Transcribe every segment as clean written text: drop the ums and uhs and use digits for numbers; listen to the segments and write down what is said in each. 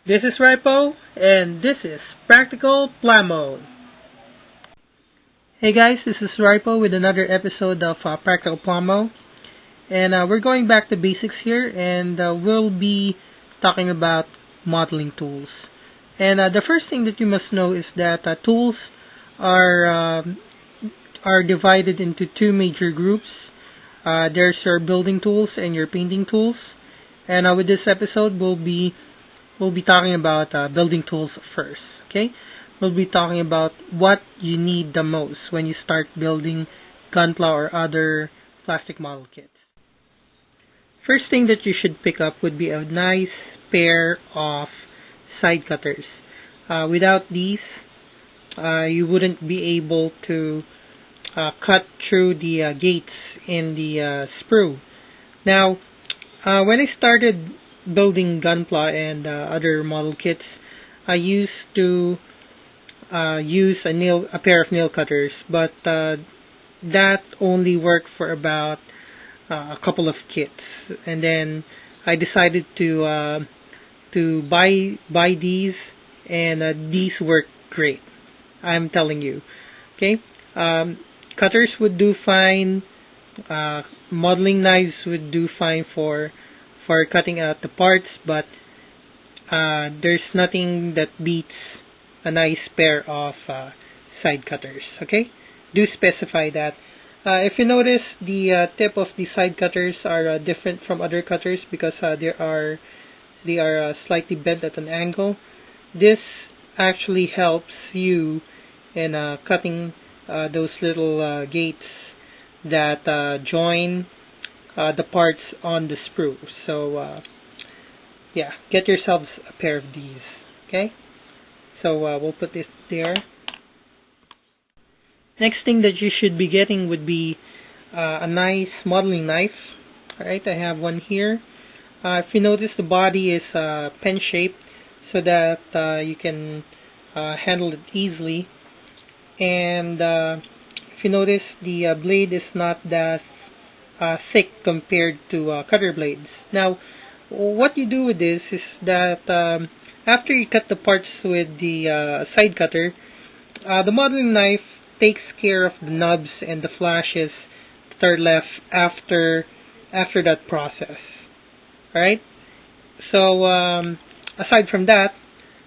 This is Ripo, and this is Practical Plamo. Hey guys, this is Ripo with another episode of Practical Plamo, and we're going back to basics here, and we'll be talking about modeling tools. And the first thing that you must know is that tools are divided into two major groups. There's your building tools and your painting tools. And with this episode, we'll be talking about building tools first. Okay, we'll be talking about what you need the most when you start building gunpla or other plastic model kits. First thing that you should pick up would be a nice pair of side cutters. Without these, you wouldn't be able to cut through the gates in the sprue. Now, when I started building gunpla and other model kits, I used to use a pair of nail cutters, but that only worked for about a couple of kits, and then I decided to buy these, and these work great. I'm telling you, okay. Cutters would do fine. Modeling knives would do fine for cutting out the parts, but there's nothing that beats a nice pair of side cutters. Okay, do specify that. If you notice, the tip of the side cutters are different from other cutters because they are slightly bent at an angle. This actually helps you in cutting those little gates that join the parts on the sprue. So yeah, get yourselves a pair of these. Okay, so we'll put this there. Next thing that you should be getting would be a nice modeling knife. Alright, I have one here. If you notice, the body is pen shaped so that you can handle it easily. And if you notice, the blade is not that thick compared to cutter blades. Now, what you do with this is that after you cut the parts with the side cutter, the modeling knife takes care of the nubs and the flashes that are left after that process. Alright? So, aside from that,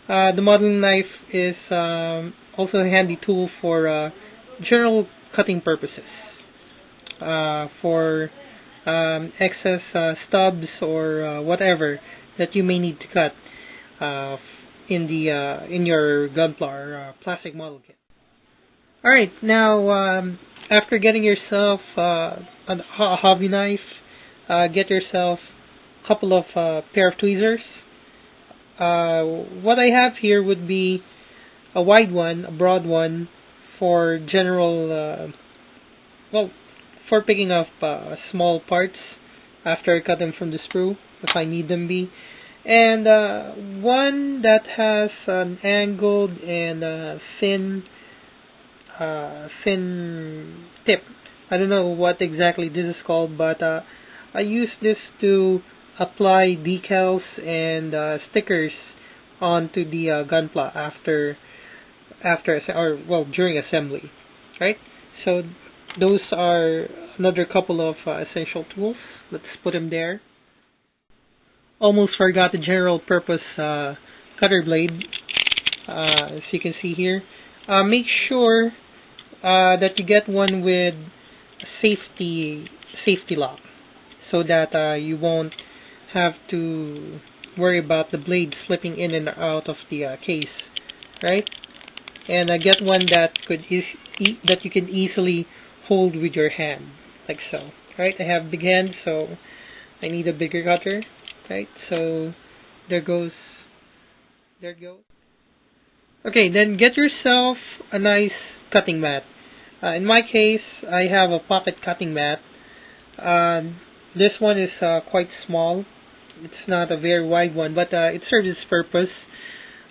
the modeling knife is also a handy tool for general cutting purposes. For excess stubs or whatever that you may need to cut in your gunpla or plastic model kit. All right, now after getting yourself a hobby knife, get yourself a couple of pair of tweezers. What I have here would be a wide one, a broad one for general, for picking up small parts after I cut them from the sprue, if I need them be. And one that has an angled and thin tip. I don't know what exactly this is called, but I use this to apply decals and stickers onto the gunpla during assembly, right? So those are another couple of essential tools. Let's put them there. Almost forgot the general purpose cutter blade. As you can see here, make sure that you get one with safety lock, so that you won't have to worry about the blade slipping in and out of the case, right? And get one that that you can easily hold with your hand, like so. Right? I have big hands, so I need a bigger cutter. Right? So there goes. Okay, then get yourself a nice cutting mat. In my case, I have a pocket cutting mat. This one is quite small. It's not a very wide one, but it serves its purpose.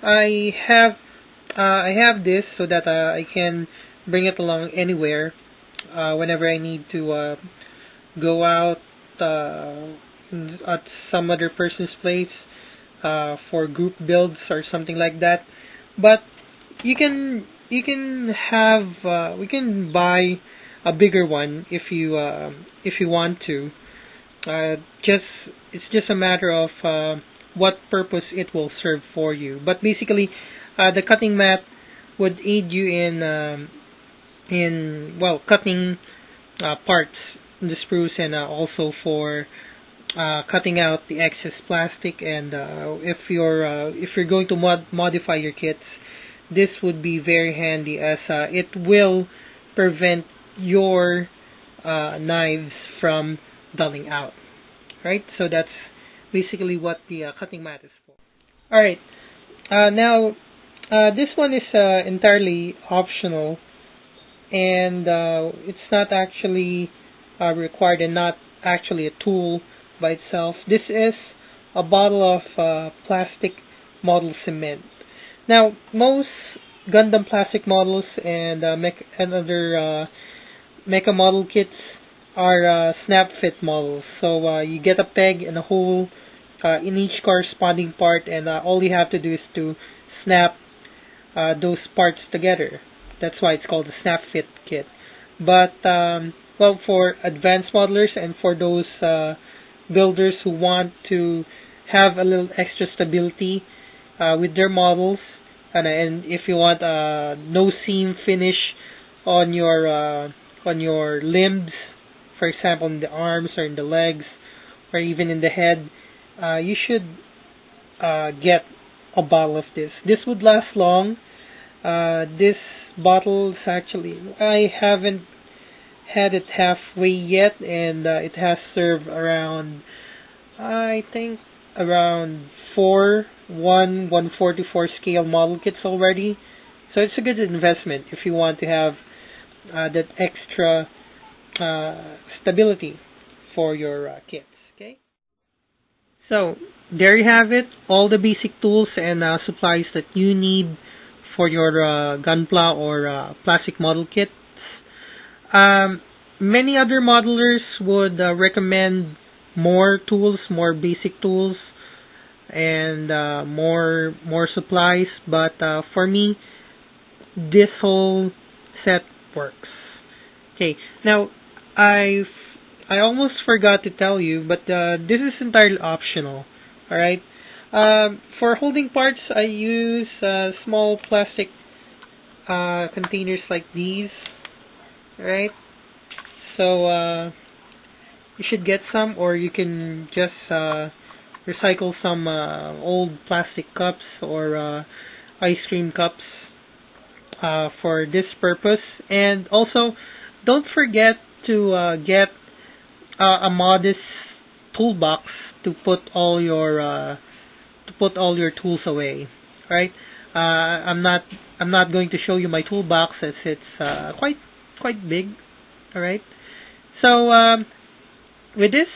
I have this so that I can bring it along anywhere whenever I need to go out at some other person's place. for group builds or something like that. But we can buy a bigger one if you want to. Just it's just a matter of what purpose it will serve for you. But basically, the cutting mat would aid you in cutting parts in the spruce, and also for cutting out the excess plastic. And if you're going to modify your kits, this would be very handy, as it will prevent your knives from dulling out. Right? So that's basically what the cutting mat is for. All right. Now, this one is entirely optional, and it's not actually required, and not actually a tool by itself. This is a bottle of plastic model cement. Now, most Gundam plastic models and other mecha model kits are snap fit models. So you get a peg and a hole in each corresponding part, and all you have to do is to snap those parts together. That's why it's called a snap fit kit. But for advanced modelers and for those builders who want to have a little extra stability with their models, and if you want no seam finish on your limbs, for example in the arms or in the legs or even in the head, you should get a bottle of this. This would last long. This bottle is actually, I haven't had it halfway yet, and it has served around, I think, around 144 scale model kits already. So it's a good investment if you want to have that extra stability for your kits. Okay. So there you have it, all the basic tools and supplies that you need for your gunpla or plastic model kits. Many other modelers would recommend more tools, more basic tools, and more supplies. But for me, this whole set works. Okay. Now, I almost forgot to tell you, but this is entirely optional. All right. For holding parts, I use small plastic containers like these. All right. So you should get some, or you can just recycle some old plastic cups or ice cream cups for this purpose. And also, don't forget to get a modest toolbox to put all your tools away. Right? I'm not going to show you my toolbox, as it's quite big. All right. So with this,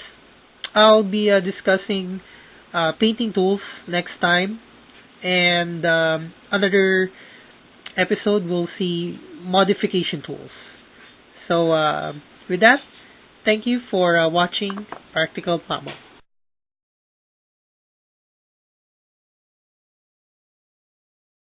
I'll be discussing painting tools next time, and another episode we'll see modification tools. So with that, thank you for watching Practical Plamo.